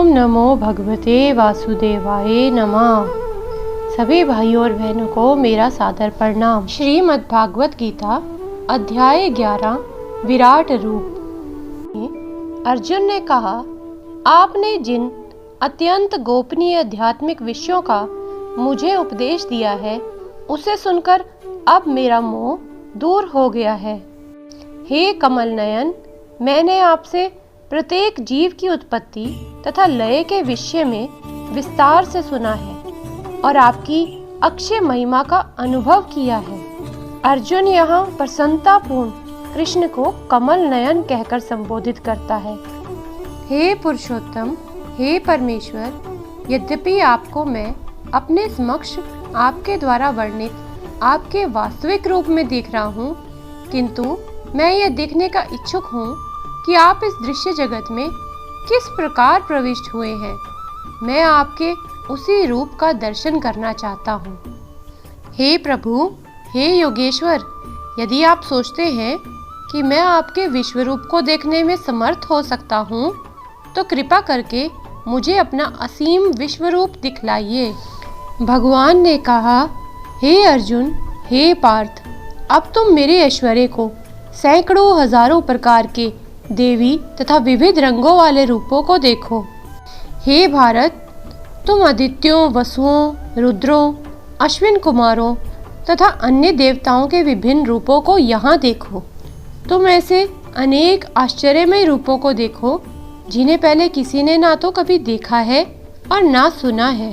ओम नमो भगवते वासुदेवाय नमः। सभी भाइयों और बहनों को मेरा सादर प्रणाम। श्रीमद् भागवत गीता अध्याय 11 विराट रूप। अर्जुन ने कहा, आपने जिन अत्यंत गोपनीय आध्यात्मिक विषयों का मुझे उपदेश दिया है, उसे सुनकर अब मेरा मोह दूर हो गया है। हे कमल नयन, मैंने आपसे प्रत्येक जीव की उत्पत्ति तथा लय के विषय में विस्तार से सुना है और आपकी अक्षय महिमा का अनुभव किया है। अर्जुन यहाँ प्रसन्नतापूर्ण कृष्ण को कमल नयन कहकर संबोधित करता है। हे पुरुषोत्तम, हे परमेश्वर, यद्यपि आपको मैं अपने समक्ष आपके द्वारा वर्णित आपके वास्तविक रूप में देख रहा हूँ, किंतु मैं यह देखने का इच्छुक हूँ कि आप इस दृश्य जगत में किस प्रकार प्रविष्ट हुए हैं। मैं आपके उसी रूप का दर्शन करना चाहता हूँ। हे प्रभु, हे योगेश्वर, यदि आप सोचते हैं कि मैं आपके विश्व रूप को देखने में समर्थ हो सकता हूँ, तो कृपा करके मुझे अपना असीम विश्व रूप दिखलाइए। भगवान ने कहा, हे अर्जुन, हे पार्थ, अब तुम मेरे ऐश्वर्य को, सैकड़ों हजारों प्रकार के देवी तथा विविध रंगों वाले रूपों को देखो। हे भारत, तुम आदित्यों, वसुओं, रुद्रों, अश्विन कुमारों तथा अन्य देवताओं के विभिन्न रूपों को यहाँ देखो। तुम ऐसे अनेक आश्चर्यमय रूपों को देखो जिन्हें पहले किसी ने ना तो कभी देखा है और ना सुना है।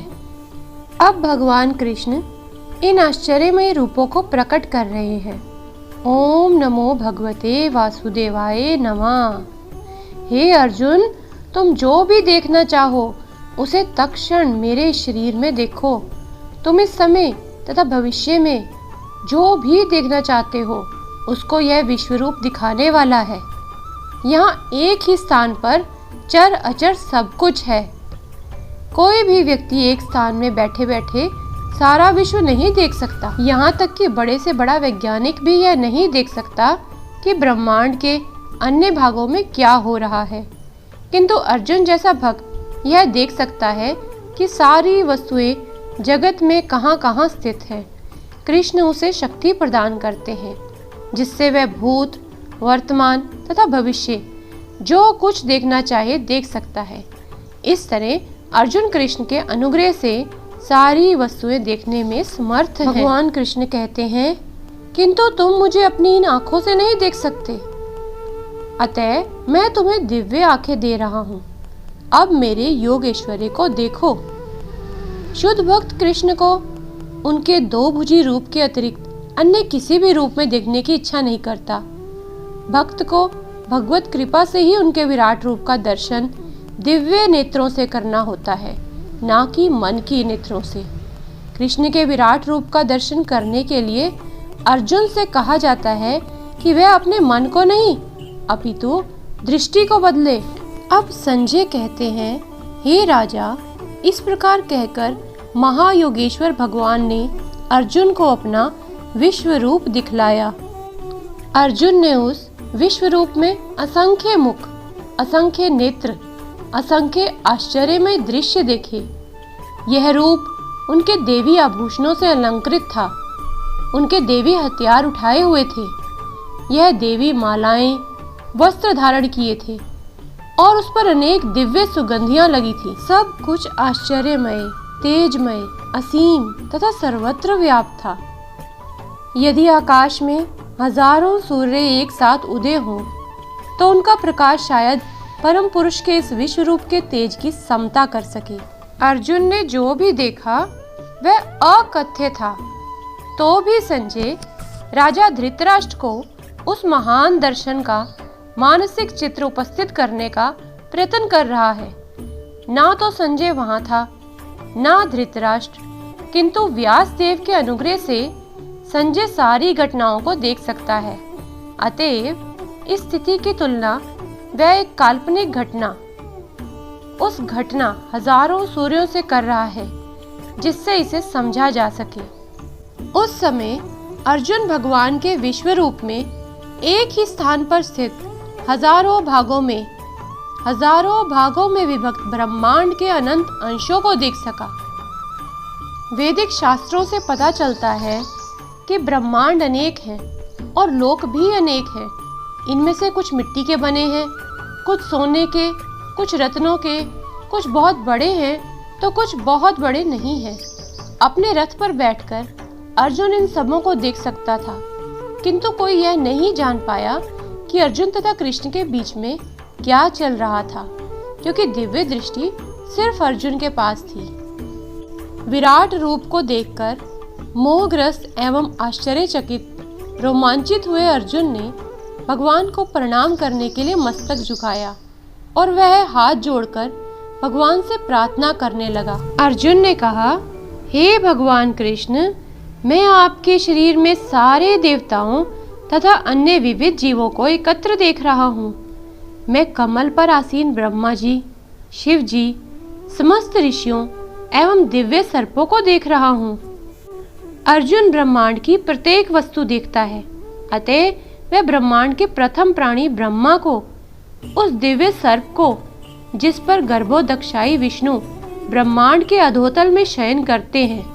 अब भगवान कृष्ण इन आश्चर्यमय रूपों को प्रकट कर रहे हैं। ओम नमो भगवते वासुदेवाय नमः। हे अर्जुन, तुम जो भी देखना चाहो उसे तत्क्षण मेरे शरीर में देखो। तुम इस समय तथा भविष्य में जो भी देखना चाहते हो उसको यह विश्व रूप दिखाने वाला है। यहाँ एक ही स्थान पर चर अचर सब कुछ है। कोई भी व्यक्ति एक स्थान में बैठे बैठे सारा विश्व नहीं देख सकता। यहाँ तक कि बड़े से बड़ा वैज्ञानिक भी यह नहीं देख सकता कि ब्रह्मांड के अन्य भागों में क्या हो रहा है, किंतु अर्जुन जैसा भक्त यह देख सकता है कि सारी वस्तुएं जगत में कहाँ कहाँ स्थित हैं। कृष्ण उसे शक्ति प्रदान करते हैं जिससे वह भूत, वर्तमान तथा भविष्य जो कुछ देखना चाहे देख सकता है। इस तरह अर्जुन कृष्ण के अनुग्रह से सारी वस्तुएं देखने में समर्थ हैं। भगवान कृष्ण कहते हैं, किंतु तुम मुझे अपनी इन आंखों से नहीं देख सकते, अतः मैं तुम्हें दिव्य आंखें दे रहा हूँ। अब मेरे योग ऐश्वर्य को देखो। शुद्ध भक्त कृष्ण को उनके दो भुजी रूप के अतिरिक्त अन्य किसी भी रूप में देखने की इच्छा नहीं करता। भक्त को भगवत कृपा से ही उनके विराट रूप का दर्शन दिव्य नेत्रों से करना होता है, ना कि मन की नेत्रों से। कृष्ण के विराट रूप का दर्शन करने के लिए अर्जुन से कहा जाता है कि वह अपने मन को नहीं अपितु दृष्टि को बदले। अब संजय कहते हैं, हे राजा, इस प्रकार कहकर महायोगेश्वर भगवान ने अर्जुन को अपना विश्व रूप दिखलाया। अर्जुन ने उस विश्व रूप में असंख्य मुख, असंख्य नेत्र, असंख्य आश्चर्यमय दृश्य देखे। यह रूप उनके देवी आभूषणों से अलंकृत था। उनके देवी हथियार उठाए हुए थे। यह देवी मालाएं, वस्त्र धारण किए थे और उस पर अनेक दिव्य सुगंधियां लगी थी। सब कुछ आश्चर्यमय, तेजमय, असीम तथा सर्वत्र व्याप्त था। यदि आकाश में हजारों सूर्य एक साथ उदय हों, तो उनका प्रकाश शायद परम पुरुष के इस विश्व रूप के तेज की समता कर सके। अर्जुन ने जो भी देखा वह अकथ्य था, तो भी संजय राजा धृतराष्ट्र को उस महान दर्शन का मानसिक चित्र उपस्थित करने का प्रयत्न कर रहा है। ना तो संजय वहां था, ना धृतराष्ट्र, किंतु व्यास देव के अनुग्रह से संजय सारी घटनाओं को देख सकता है। अतएव इस स्थिति की तुलना वह एक काल्पनिक घटना उस घटना हजारों सूर्यों से कर रहा है जिससे इसे समझा जा सके। उस समय अर्जुन भगवान के विश्व रूप में एक ही स्थान पर स्थित हजारों भागों में हजारों भागों में विभक्त ब्रह्मांड के अनंत अंशों को देख सका। वैदिक शास्त्रों से पता चलता है कि ब्रह्मांड अनेक हैं और लोक भी अनेक हैं। इनमें से कुछ मिट्टी के बने हैं, कुछ सोने के, कुछ रत्नों के, कुछ बहुत बड़े हैं तो कुछ बहुत बड़े नहीं हैं। अपने रथ पर बैठकर अर्जुन इन सबों को देख सकता था, किंतु कोई यह नहीं जान पाया कि अर्जुन तथा कृष्ण के बीच में क्या चल रहा था, क्योंकि दिव्य दृष्टि सिर्फ अर्जुन के पास थी। विराट रूप को देखकर मोहग्रस्त एवं आश्चर्यचकित रोमांचित हुए अर्जुन ने भगवान को प्रणाम करने के लिए मस्तक झुकाया और वह हाथ जोड़कर भगवान से प्रार्थना करने लगा। अर्जुन ने कहा, हे भगवान कृष्ण, मैं आपके शरीर में सारे देवताओं तथा अन्य विविध जीवों को एकत्र देख रहा हूँ। मैं कमल पर आसीन ब्रह्मा जी, शिव जी, समस्त ऋषियों एवं दिव्य सर्पों को देख रहा हूँ। अर्जुन ब्रह्मांड की प्रत्येक वस्तु देखता है, अतः वह ब्रह्मांड के प्रथम प्राणी ब्रह्मा को, उस दिव्य सर्प को जिस पर गर्भोदक्षाई विष्णु ब्रह्मांड के अधोतल में शयन करते हैं,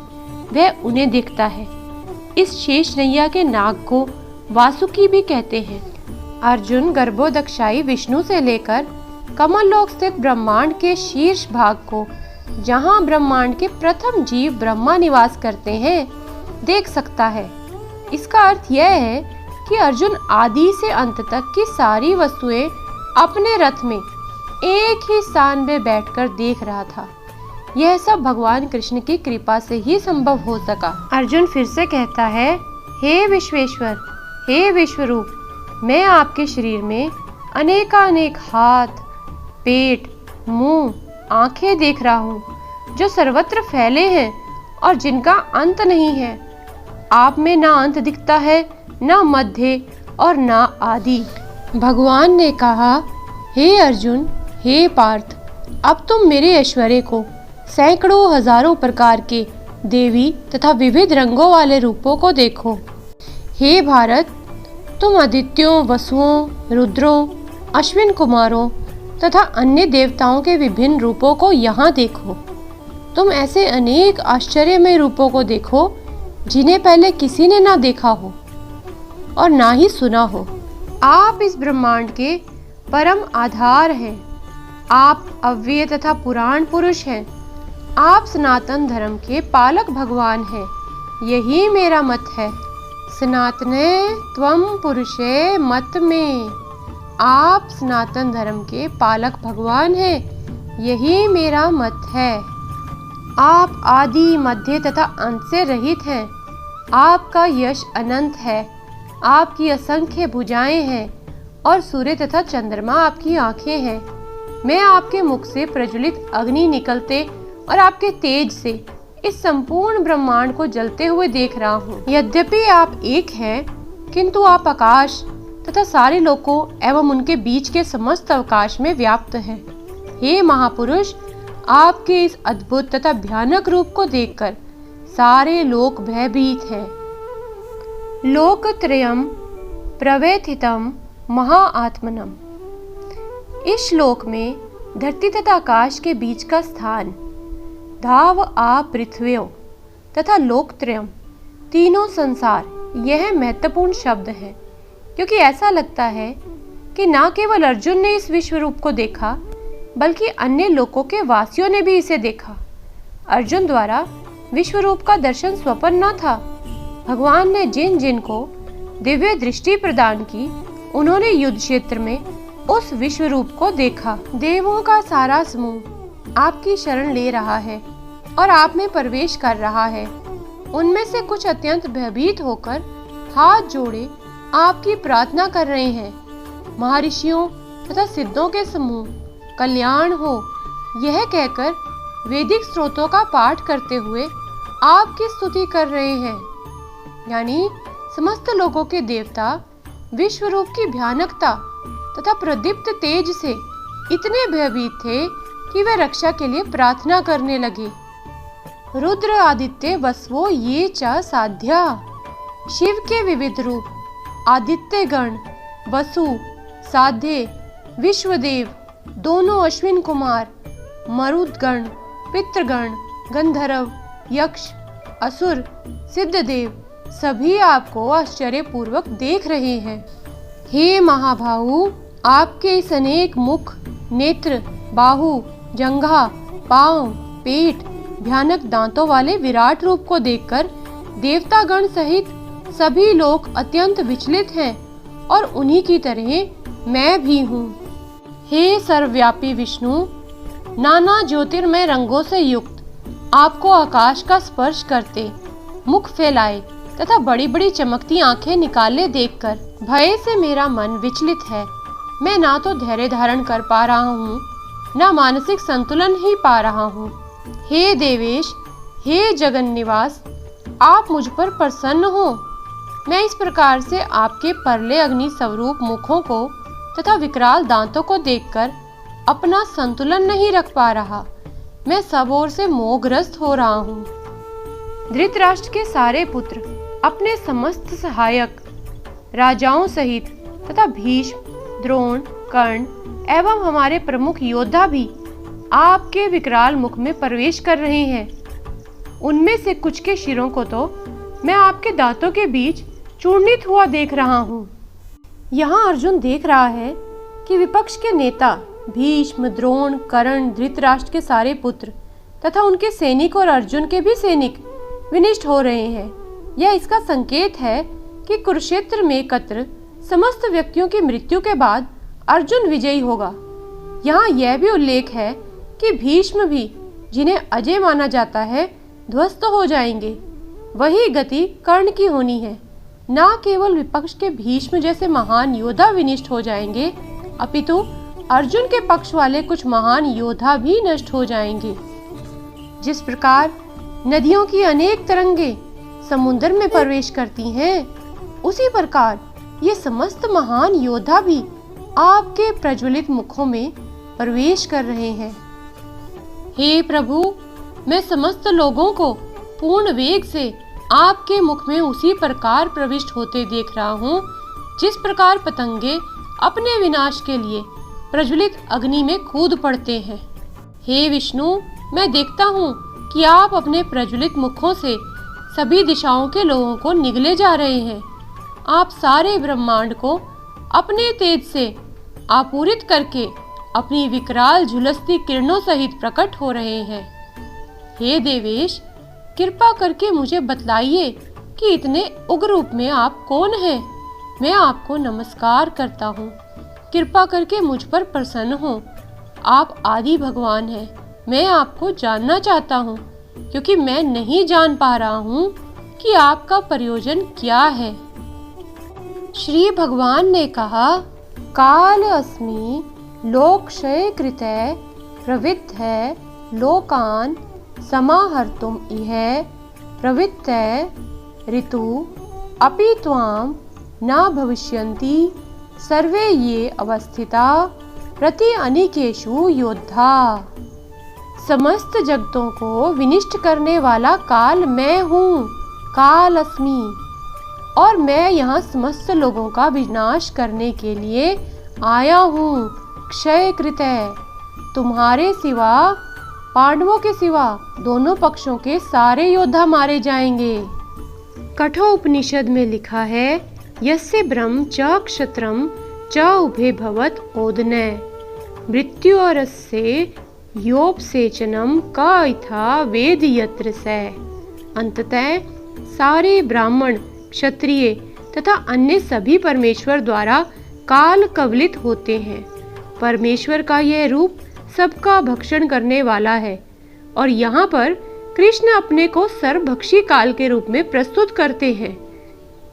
वह उन्हें देखता है। इस शेष नैया के नाग को वासुकी भी कहते हैं। अर्जुन गर्भोदक्षाई विष्णु से लेकर कमललोक स्थित ब्रह्मांड के शीर्ष भाग को, जहां ब्रह्मांड के प्रथम जीव ब्रह्मा निवास करते हैं, देख सकता है। इसका अर्थ यह है कि अर्जुन आदि से अंत तक की सारी वस्तुएं अपने रथ में एक ही स्थान में बैठकर देख रहा था। यह सब भगवान कृष्ण की कृपा से ही संभव हो सका। अर्जुन फिर से कहता है, हे विश्वेश्वर, हे विश्वरूप, मैं आपके शरीर में अनेकानेक हाथ, पेट, मुंह, आंखें देख रहा हूँ, जो सर्वत्र फैले हैं और जिनका अंत नहीं है। आप में ना अंत दिखता है, ना मध्य और ना आदि। भगवान ने कहा, हे अर्जुन, हे पार्थ, अब तुम मेरे ऐश्वर्य को, सैकड़ों हजारों प्रकार के देवी तथा विविध रंगों वाले रूपों को देखो। हे भारत, तुम आदित्यों, वसुओं, रुद्रों, अश्विन कुमारों तथा अन्य देवताओं के विभिन्न रूपों को यहाँ देखो। तुम ऐसे अनेक आश्चर्यमय रूपों को देखो जिन्हें पहले किसी ने ना देखा हो और ना ही सुना हो। आप इस ब्रह्मांड के परम आधार हैं। आप अव्यय तथा पुराण पुरुष हैं। आप सनातन धर्म के पालक भगवान हैं। यही मेरा मत है। सनातने त्वम पुरुषे मत में। आप सनातन धर्म के पालक भगवान हैं। यही मेरा मत है। आप आदि, मध्य तथा अंत से रहित हैं। आपका यश अनंत है। आपकी असंख्य भुजाएं हैं और सूर्य तथा चंद्रमा आपकी आंखें हैं। मैं आपके मुख से प्रज्वलित अग्नि निकलते और आपके तेज से इस संपूर्ण ब्रह्मांड को जलते हुए देख रहा हूँ। यद्यपि आप एक हैं, किंतु आप आकाश तथा सारे लोकों एवं उनके बीच के समस्त अवकाश में व्याप्त हैं। हे महापुरुष, आपके इस अद्भुत तथा भयानक रूप को देखकर सारे लोक भयभीत हैं। लोकत्रयम् प्रव्यथितं महाआत्मनम्। इस श्लोक में धरती तथा आकाश के बीच का स्थान, धाव आ पृथ्व्यो तथा लोकत्रयम्, तीनों संसार, यह महत्वपूर्ण शब्द है, क्योंकि ऐसा लगता है कि न केवल अर्जुन ने इस विश्व रूप को देखा, बल्कि अन्य लोकों के वासियों ने भी इसे देखा। अर्जुन द्वारा विश्व रूप का दर्शन स्वप्न न था। भगवान ने जिन जिन को दिव्य दृष्टि प्रदान की, उन्होंने युद्ध क्षेत्र में उस विश्व रूप को देखा। देवों का सारा समूह आपकी शरण ले रहा है और आप में प्रवेश कर रहा है। उनमें से कुछ अत्यंत भयभीत होकर हाथ जोड़े आपकी प्रार्थना कर रहे हैं। महर्षियों तथा सिद्धों के समूह कल्याण हो, यह कहकर वैदिक स्रोतों का पाठ करते हुए आपकी स्तुति कर रहे हैं। यानी समस्त लोगों के देवता विश्व रूप की भयानकता तथा प्रदीप्त तेज से इतने भयभीत थे कि वे रक्षा के लिए प्रार्थना करने लगे। रुद्र आदित्य वसवो ये च साध्या। शिव के विविध रूप आदित्य गण, वसु, साध्य, विश्वदेव, दोनों अश्विन कुमार, मरुदगण, पितृगण, गंधर्व, यक्ष, असुर, सिद्धदेव सभी आपको आश्चर्यपूर्वक देख रहे हैं। हे महाबाहु, आपके इस अनेक मुख, नेत्र, बाहु, जंघा, पांव, पेट, भयानक दांतों वाले विराट रूप को देखकर देवतागण सहित सभी लोग अत्यंत विचलित हैं और उन्हीं की तरह मैं भी हूँ। हे सर्वव्यापी विष्णु, नाना ज्योतिर्मय रंगों से युक्त आपको आकाश का स्पर्श करते, मुख फैलाए तथा बड़ी बड़ी चमकती आंखें निकाले देखकर भय से मेरा मन विचलित है। मैं ना तो धैर्य धारण कर पा रहा हूँ, ना मानसिक संतुलन ही पा रहा हूँ। हे देवेश, हे जगन निवास, आप मुझ पर प्रसन्न हो। मैं इस प्रकार से आपके परले अग्नि स्वरूप मुखों को तथा विकराल दांतों को देखकर अपना संतुलन नहीं रख पा रहा। मैं सब ओर से मोहग्रस्त हो रहा हूँ। धृतराष्ट्र के सारे पुत्र अपने समस्त सहायक राजाओं सहित तथा भीष्म, द्रोण, कर्ण एवं हमारे प्रमुख योद्धा भी आपके विकराल मुख में प्रवेश कर रहे हैं। उनमें से कुछ के शिरों को तो मैं आपके दांतों के बीच चूर्णित हुआ देख रहा हूँ। यहाँ अर्जुन देख रहा है कि विपक्ष के नेता भीष्म, द्रोण, कर्ण, धृतराष्ट्र के सारे पुत्र तथा उनके सैनिक और अर्जुन के भी सैनिक विनिष्ट हो रहे हैं। यह इसका संकेत है कि कुरुक्षेत्र में एकत्र समस्त व्यक्तियों की मृत्यु के बाद अर्जुन विजयी होगा। यहाँ यह भी उल्लेख है कि भीष्म भी, जिन्हें अजय माना जाता है, ध्वस्त हो जाएंगे। वही गति कर्ण की होनी है। न केवल विपक्ष के भीष्म जैसे महान योद्धा विनिष्ट हो जाएंगे, अपितु अर्जुन के पक्ष वाले कुछ महान योद्धा भी नष्ट हो जाएंगे। जिस प्रकार नदियों की अनेक तरंगे समुद्र में प्रवेश करती हैं, उसी प्रकार ये समस्त महान योद्धा भी आपके प्रज्वलित मुखों में प्रवेश कर रहे हैं। हे प्रभु, मैं समस्त लोगों को पूर्ण वेग से आपके मुख में उसी प्रकार प्रविष्ट होते देख रहा हूँ, जिस प्रकार पतंगे अपने विनाश के लिए प्रज्वलित अग्नि में कूद पड़ते हैं। हे विष्णु, मैं देखता हूँ कि आप अपने प्रज्वलित मुखों से सभी दिशाओं के लोगों को निगले जा रहे हैं। आप सारे ब्रह्मांड को अपने तेज से आपूरित करके अपनी विकराल झुलसती किरणों सहित प्रकट हो रहे हैं। हे देवेश, कृपा करके मुझे बतलाइए कि इतने उग्र रूप में आप कौन हैं। मैं आपको नमस्कार करता हूँ। कृपा करके मुझ पर प्रसन्न हो। आप आदि भगवान हैं। मैं आपको जानना चाहता हूँ, क्योंकि मैं नहीं जान पा रहा हूँ कि आपका प्रयोजन क्या है। श्री भगवान ने कहा, काल अस्मि लोकक्षय कृते प्रवृत्तये लोकान् समाहर्तुम् इह प्रवृत्तये ऋतु अपि त्वां न भविष्यन्ति सर्वे ये अवस्थिता प्रति अनिकेषु योद्धा। समस्त जगतों को विनिष्ट करने वाला काल मैं हूँ, काल अस्मि, और मैं यहाँ समस्त लोगों का विनाश करने के लिए आया हूँ। क्षय कृते, तुम्हारे सिवा, पांडवों के सिवा दोनों पक्षों के सारे योद्धा मारे जाएंगे। कठोपनिषद में लिखा है, यस्य ब्रह्म च क्षत्रम च उभे भवत ओदने मृत्योरस्य योपसेचनम का इथा वेद यत्र से। अंततः सारे ब्राह्मण, क्षत्रिय तथा अन्य सभी परमेश्वर द्वारा काल कवलित होते हैं। परमेश्वर का यह रूप सबका भक्षण करने वाला है, और यहाँ पर कृष्ण अपने को सर्वभक्षी काल के रूप में प्रस्तुत करते हैं।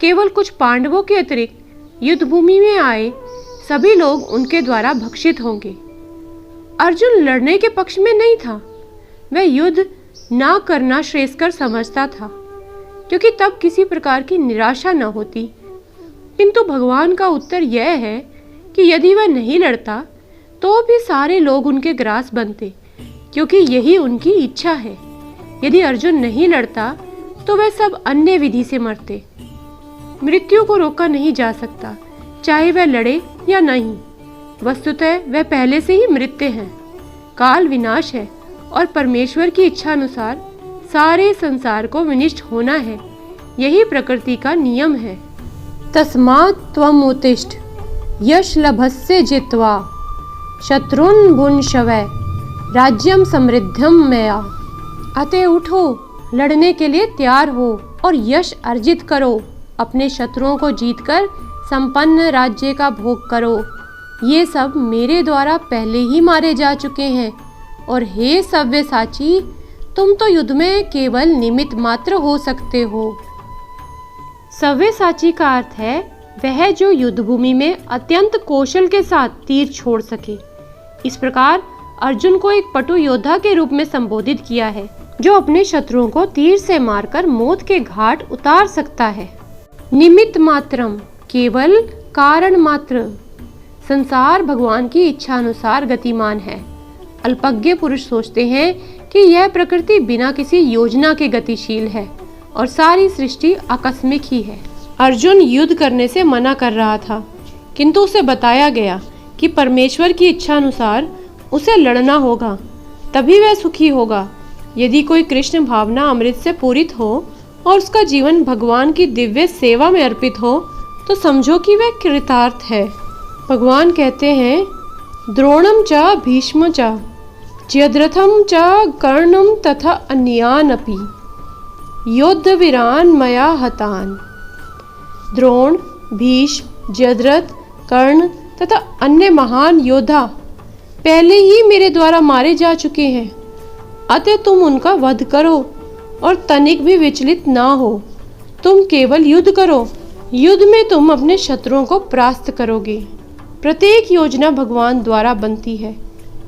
केवल कुछ पांडवों के अतिरिक्त युद्ध भूमि में आए सभी लोग उनके द्वारा भक्षित होंगे। अर्जुन लड़ने के पक्ष में नहीं था। वह युद्ध ना करना श्रेयस्कर समझता था, क्योंकि तब किसी प्रकार की निराशा न होती। किंतु भगवान का उत्तर यह है कि यदि वह नहीं लड़ता तो भी सारे लोग उनके ग्रास बनते, क्योंकि यही उनकी इच्छा है। यदि अर्जुन नहीं लड़ता तो वह सब अन्य विधि से मरते। मृत्यु को रोका नहीं जा सकता, चाहे वह लड़े या नहीं। वस्तुतः वह पहले से ही मृत्य हैं। काल विनाश है और परमेश्वर की इच्छा अनुसार सारे संसार को विनिष्ट होना है। यही प्रकृति का नियम है। तस्मात् त्वम् उत्तिष्ठ यश लभस्य जित्वा शत्रुन् भुङ्क्षवे राज्यम समृद्धम मया। अतः उठो, लड़ने के लिए तैयार हो और यश अर्जित करो। अपने शत्रुओं को जीतकर संपन्न राज्य का भोग करो। ये सब मेरे द्वारा पहले ही मारे जा चुके हैं। और हे सव्यसाची, तुम तो युद्ध में केवल निमित्त मात्र हो सकते हो। सव्यसाची का अर्थ है वह जो युद्ध भूमि में अत्यंत कौशल के साथ तीर छोड़ सके। इस प्रकार अर्जुन को एक पटु योद्धा के रूप में संबोधित किया है, जो अपने शत्रुओं को तीर से मारकर मौत के घाट उतार सकता है। निमित्त मात्रम, केवल कारण मात्र। संसार भगवान की इच्छा अनुसार गतिमान है। अल्पज्ञ पुरुष सोचते हैं कि यह प्रकृति बिना किसी योजना के गतिशील है और सारी सृष्टि आकस्मिक ही है। अर्जुन युद्ध करने से मना कर रहा था, किंतु उसे बताया गया कि परमेश्वर की इच्छा अनुसार उसे लड़ना होगा, तभी वह सुखी होगा। यदि कोई कृष्ण भावना अमृत से पूरित हो और उसका जीवन भगवान की दिव्य सेवा में अर्पित हो, तो समझो कि वह कृतार्थ है। भगवान कहते हैं, द्रोणम च भीष्म च जयद्रथम च कर्णम तथा अन्यान अपि युद्ध वीरान मया हतान। द्रोण, भीष्म, जयद्रथ, कर्ण तथा अन्य महान योद्धा पहले ही मेरे द्वारा मारे जा चुके हैं। अतः तुम उनका वध करो और तनिक भी विचलित ना हो। तुम केवल युद्ध करो। युद्ध में तुम अपने शत्रुओं को परास्त करोगे। प्रत्येक योजना भगवान द्वारा बनती है,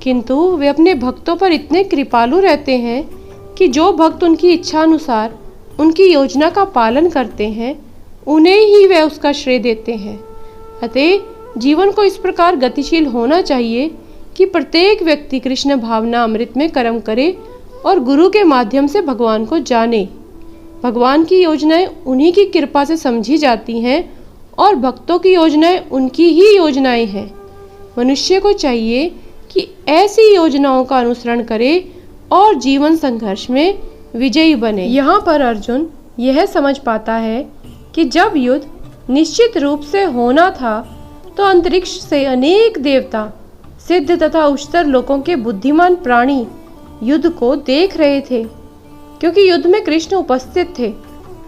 किंतु वे अपने भक्तों पर इतने कृपालु रहते हैं कि जो भक्त उनकी इच्छा अनुसार उनकी योजना का पालन करते हैं, उन्हें ही वे उसका श्रेय देते हैं। अतः जीवन को इस प्रकार गतिशील होना चाहिए कि प्रत्येक व्यक्ति कृष्ण भावना अमृत में कर्म करे और गुरु के माध्यम से भगवान को जाने। भगवान की योजनाएं उन्हीं की कृपा से समझी जाती हैं और भक्तों की योजनाएं उनकी ही योजनाएं हैं। मनुष्य को चाहिए कि ऐसी योजनाओं का अनुसरण करे और जीवन संघर्ष में विजयी बने। यहाँ पर अर्जुन यह समझ पाता है कि जब युद्ध निश्चित रूप से होना था, तो अंतरिक्ष से अनेक देवता, सिद्ध तथा उच्चतर लोकों के बुद्धिमान प्राणी युद्ध को देख रहे थे, क्योंकि युद्ध में कृष्ण उपस्थित थे।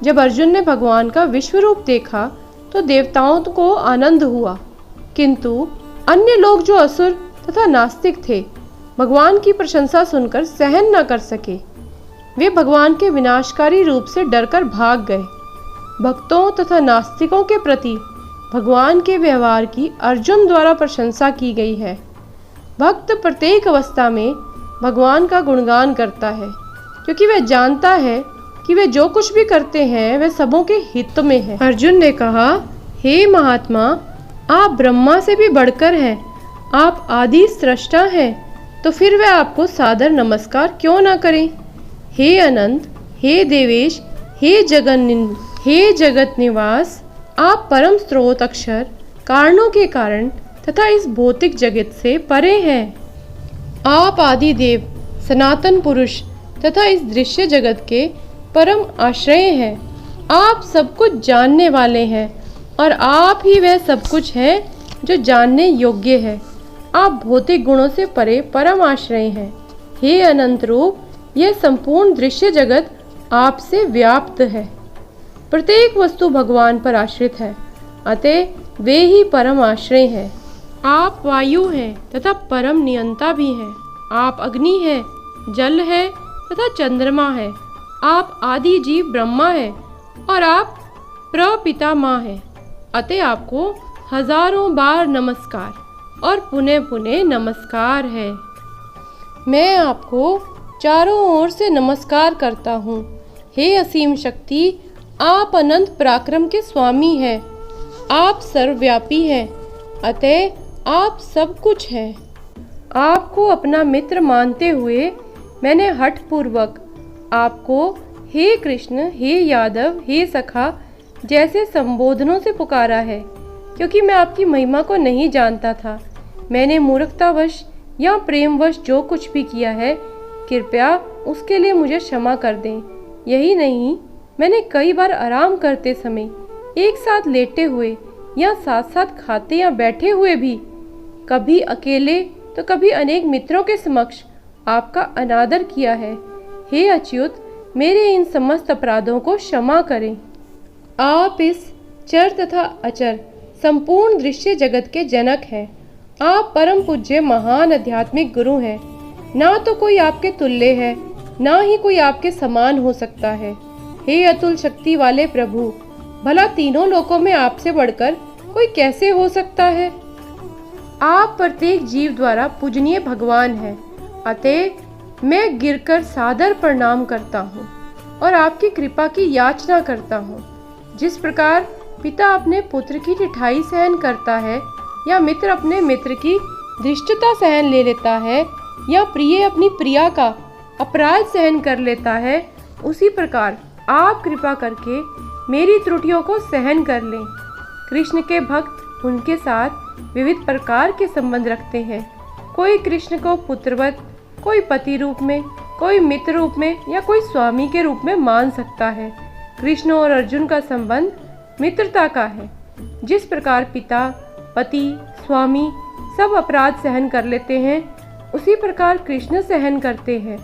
जब अर्जुन ने भगवान का विश्व रूप देखा तो देवताओं को आनंद हुआ, किंतु अन्य लोग जो असुर तथा नास्तिक थे, भगवान की प्रशंसा सुनकर सहन न कर सके। वे भगवान के विनाशकारी रूप से डरकर भाग गए। भक्तों तथा नास्तिकों के प्रति भगवान के व्यवहार की अर्जुन द्वारा प्रशंसा की गई है। भक्त प्रत्येक अवस्था में भगवान का गुणगान करता है, क्योंकि वह जानता है कि वे जो कुछ भी करते हैं वे सबों के हित में है। अर्जुन ने कहा, हे महात्मा, आप ब्रह्मा से भी बढ़कर हैं। आप आदि सृष्टा हैं, तो फिर वे आपको सादर नमस्कार क्यों ना करें। हे अनंत, हे देवेश, हे जगत निवास, आप परम स्रोत अक्षर, कारणों के कारण तथा इस भौतिक जगत से परे हैं। आप आदि देव, सनातन पुरुष तथा इस दृश्य जगत के परम आश्रय हैं। आप सब कुछ जानने वाले हैं और आप ही वह सब कुछ है जो जानने योग्य है। आप भौतिक गुणों से परे परम आश्रय हैं। हे अनंत रूप, यह संपूर्ण दृश्य जगत आपसे व्याप्त है। प्रत्येक वस्तु भगवान पर आश्रित है, अतः वे ही परम आश्रय हैं। आप वायु हैं तथा परम नियंता भी हैं। आप अग्नि है, जल है तथा चंद्रमा है। आप आदि जीव ब्रह्मा है और आप प्रपितामह है। अतः आपको हजारों बार नमस्कार और पुनः पुनः नमस्कार है। मैं आपको चारों ओर से नमस्कार करता हूँ। हे असीम शक्ति, आप अनंत पराक्रम के स्वामी हैं। आप सर्वव्यापी हैं, अतः आप सब कुछ हैं। आपको अपना मित्र मानते हुए मैंने हठपूर्वक आपको हे कृष्ण, हे यादव, हे सखा जैसे संबोधनों से पुकारा है, क्योंकि मैं आपकी महिमा को नहीं जानता था। मैंने मूर्खतावश या प्रेमवश जो कुछ भी किया है, कृपया उसके लिए मुझे क्षमा कर दें। यही नहीं, मैंने कई बार आराम करते समय, एक साथ लेटे हुए या साथ साथ खाते या बैठे हुए भी, कभी अकेले तो कभी अनेक मित्रों के समक्ष आपका अनादर किया है। हे अच्युत, मेरे इन समस्त अपराधों को क्षमा करें। आप इस चर तथा अचर संपूर्ण दृश्य जगत के जनक हैं। आप परम पूज्य महान आध्यात्मिक गुरु हैं। ना तो कोई आपके तुल्य है, ना ही कोई आपके समान हो सकता है। हे अतुल शक्ति वाले प्रभु, भला तीनों लोकों में आपसे बढ़कर कोई कैसे हो सकता है। आप प्रत्येक जीव द्वारा पूजनीय भगवान हैं। अतः मैं गिरकर सादर प्रणाम करता हूँ और आपकी कृपा की याचना करता हूँ। जिस प्रकार पिता अपने पुत्र की ढिठाई सहन करता है, या मित्र अपने मित्र की धृष्टता सहन ले लेता है, या प्रिय अपनी प्रिया का अपराध सहन कर लेता है, उसी प्रकार आप कृपा करके मेरी त्रुटियों को सहन कर लें। कृष्ण के भक्त उनके साथ विविध प्रकार के संबंध रखते हैं। कोई कृष्ण को पुत्रवत, कोई पति रूप में, कोई मित्र रूप में, या कोई स्वामी के रूप में मान सकता है। कृष्ण और अर्जुन का संबंध मित्रता का है। जिस प्रकार पिता, पति, स्वामी सब अपराध सहन कर लेते हैं, उसी प्रकार कृष्ण सहन करते हैं।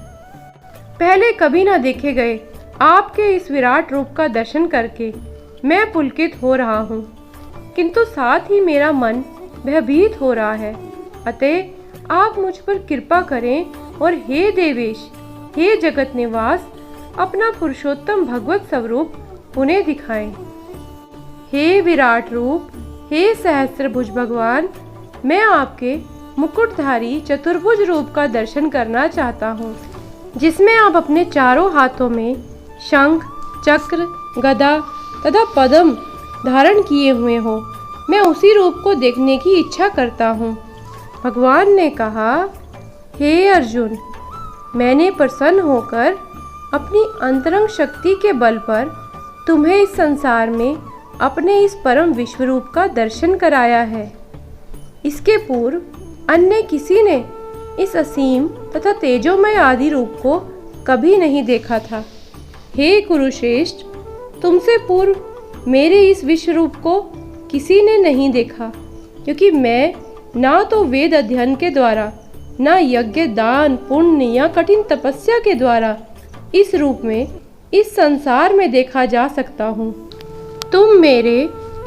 पहले कभी ना देखे गए आपके इस विराट रूप का दर्शन करके मैं पुलकित हो रहा हूँ, किंतु साथ ही मेरा मन भयभीत हो रहा है। अतः आप मुझ पर कृपा करें और हे देवेश, हे जगत निवास, अपना पुरुषोत्तम भगवत स्वरूप पुनः दिखाएं। हे विराट रूप, हे सहस्त्रभुज भगवान, मैं आपके मुकुटधारी चतुर्भुज रूप का दर्शन करना चाहता हूँ, जिसमें आप अपने चारों हाथों में शंख, चक्र, गदा तथा पद्म धारण किए हुए हो। मैं उसी रूप को देखने की इच्छा करता हूँ। भगवान ने कहा, हे अर्जुन, मैंने प्रसन्न होकर अपनी अंतरंग शक्ति के बल पर तुम्हें इस संसार में अपने इस परम विश्वरूप का दर्शन कराया है। इसके पूर्व अन्य किसी ने इस असीम तथा तेजोमय आदि रूप को कभी नहीं देखा था। हे कुरुश्रेष्ठ, तुमसे पूर्व मेरे इस विश्वरूप को किसी ने नहीं देखा, क्योंकि मैं ना तो वेद अध्ययन के द्वारा, ना यज्ञ, दान, पुण्य या कठिन तपस्या के द्वारा इस रूप में इस संसार में देखा जा सकता हूँ। तुम मेरे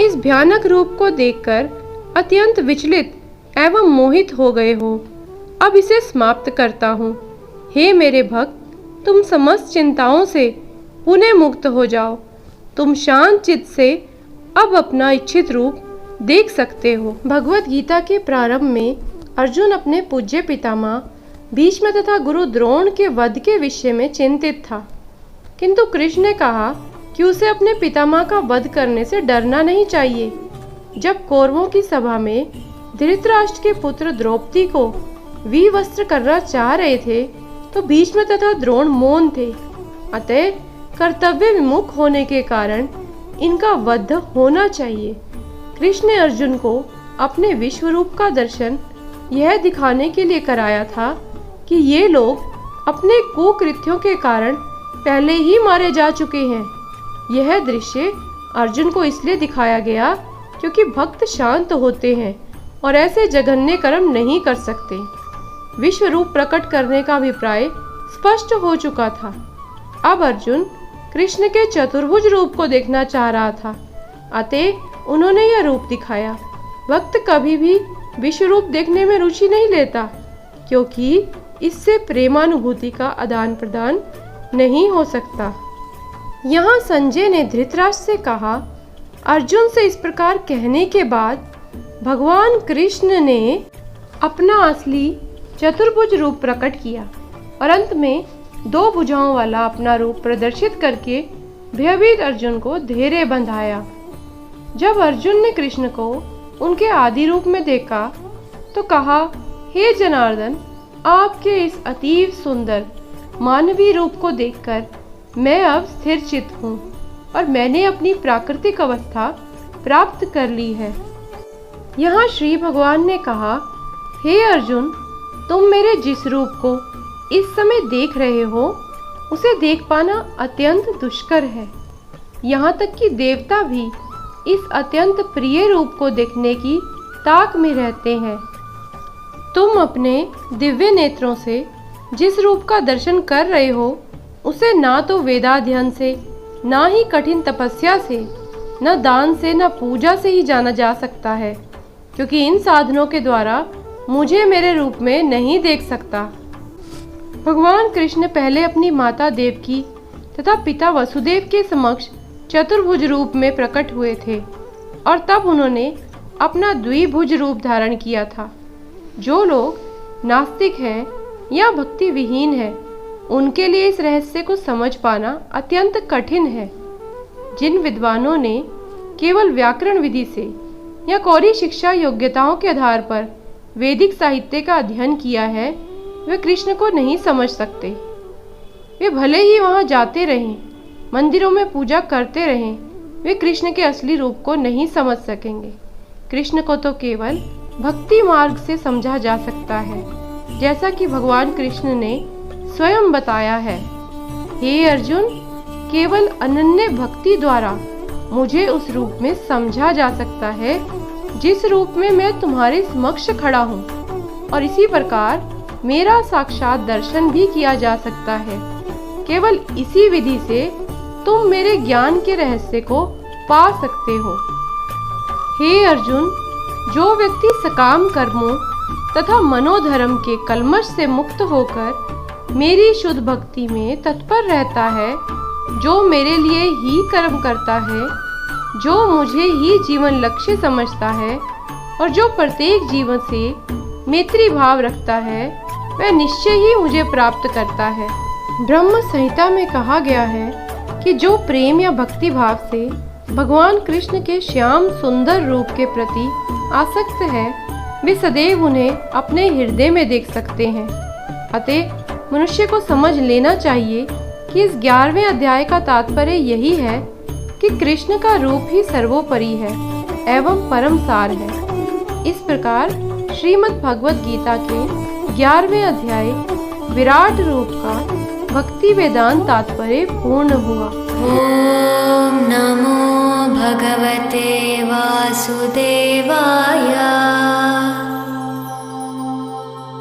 इस भयानक रूप को देखकर अत्यंत विचलित एवं मोहित हो गए हो। अब इसे समाप्त करता हूँ। हे मेरे भक्त, तुम समस्त चिंताओं से पुनः मुक्त हो जाओ। तुम शांत चित्त से अब अपना इच्छित रूप देख सकते हो। भगवत गीता के प्रारंभ में अर्जुन अपने पूज्य पितामह भीष्म तथा गुरु द्रोण के वध के विषय में चिंतित था, किंतु कृष्ण ने कहा कि उसे अपने पितामह का वध करने से डरना नहीं चाहिए। जब कौरवों की सभा में धृतराष्ट्र के पुत्र द्रौपदी को विवस्त्र करना चाह रहे थे, तो भीष्म तथा द्रोण मौन थे। अतः कर्तव्य विमुख होने के कारण इनका वध होना चाहिए। कृष्ण ने अर्जुन को अपने विश्वरूप का दर्शन यह दिखाने के लिए कराया था कि ये लोग अपने कुकृत्यों के कारण पहले ही मारे जा चुके हैं। यह दृश्य अर्जुन को इसलिए दिखाया गया क्योंकि भक्त शांत होते हैं और ऐसे जघन्य कर्म नहीं कर सकते। विश्वरूप प्रकट करने का अभिप्राय स्पष्ट हो चुका था। अब अर्जुन कृष्ण के चतुर्भुज रूप को देखना चाह रहा था, अतः उन्होंने यह रूप दिखाया। भक्त कभी भी विश्वरूप देखने में रुचि नहीं लेता, क्योंकि इससे प्रेमानुभूति का आदान प्रदान नहीं हो सकता। यहाँ संजय ने धृतराष्ट्र से कहा, अर्जुन से इस प्रकार कहने के बाद भगवान कृष्ण ने अपना असली चतुर्भुज रूप प्रकट किया और अंत में 2 भुजाओं वाला अपना रूप प्रदर्शित करके भयभीत अर्जुन को धैर्य बंधाया। जब अर्जुन ने कृष्ण को उनके आदि रूप में देखा तो कहा, हे जनार्दन, आपके इस अतीव सुंदर मानवीय रूप को देखकर मैं अब स्थिर चित्त हूँ और मैंने अपनी प्राकृतिक अवस्था प्राप्त कर ली है। यहाँ श्री भगवान ने कहा, हे अर्जुन, तुम मेरे जिस रूप को इस समय देख रहे हो उसे देख पाना अत्यंत दुष्कर है। यहाँ तक कि देवता भी इस अत्यंत प्रिय रूप को देखने की ताक में रहते हैं। तुम अपने दिव्य नेत्रों से जिस रूप का दर्शन कर रहे हो उसे ना तो वेदाध्ययन से, ना ही कठिन तपस्या से, न दान से, न पूजा से ही जाना जा सकता है, क्योंकि इन साधनों के द्वारा मुझे मेरे रूप में नहीं देख सकता। भगवान कृष्ण पहले अपनी माता देवकी तथा पिता वसुदेव के समक्ष चतुर्भुज रूप में प्रकट हुए थे और तब उन्होंने अपना द्विभुज रूप धारण किया था। जो लोग नास्तिक हैं या भक्ति विहीन हैं, उनके लिए इस रहस्य को समझ पाना अत्यंत कठिन है। जिन विद्वानों ने केवल व्याकरण विधि से या कोरी शिक्षा योग्यताओं के आधार पर वैदिक साहित्य का अध्ययन किया है, वे कृष्ण को नहीं समझ सकते। वे भले ही वहां जाते रहें, मंदिरों में पूजा करते रहें, वे कृष्ण के असली रूप को नहीं समझ सकेंगे। कृष्ण को तो केवल भक्ति मार्ग से समझा जा सकता है, जैसा कि भगवान कृष्ण ने स्वयं बताया है। हे अर्जुन, केवल अनन्य भक्ति द्वारा मुझे उस रूप में समझा जा सकता है जिस रूप में मैं तुम्हारे समक्ष खड़ा हूँ, और इसी प्रकार मेरा साक्षात दर्शन भी किया जा सकता है। केवल इसी विधि से तुम मेरे ज्ञान के रहस्य को पा सकते हो। हे अर्जुन, जो व्यक्ति सकाम कर्मों तथा मनोधर्म के कलमश से मुक्त होकर मेरी शुद्ध भक्ति में तत्पर रहता है, जो मेरे लिए ही कर्म करता है, जो मुझे ही जीवन लक्ष्य समझता है और जो प्रत्येक जीवन से मैत्री भाव रखता है, वह निश्चय ही मुझे प्राप्त करता है। ब्रह्म संहिता में कहा गया है कि जो प्रेम या भक्ति भाव से भगवान कृष्ण के श्याम सुंदर रूप के प्रति आसक्त है, वे सदैव उन्हें अपने हृदय में देख सकते हैं। अतः मनुष्य को समझ लेना चाहिए कि इस 11वें अध्याय का तात्पर्य यही है कि कृष्ण का रूप ही सर्वोपरि है एवं परम सार है। इस प्रकार श्रीमद् भगवद गीता के 11वें अध्याय विराट रूप का भक्ति वेदांत तात्पर्य पूर्ण हुआ। ओम नमो भगवते वासुदेवाय।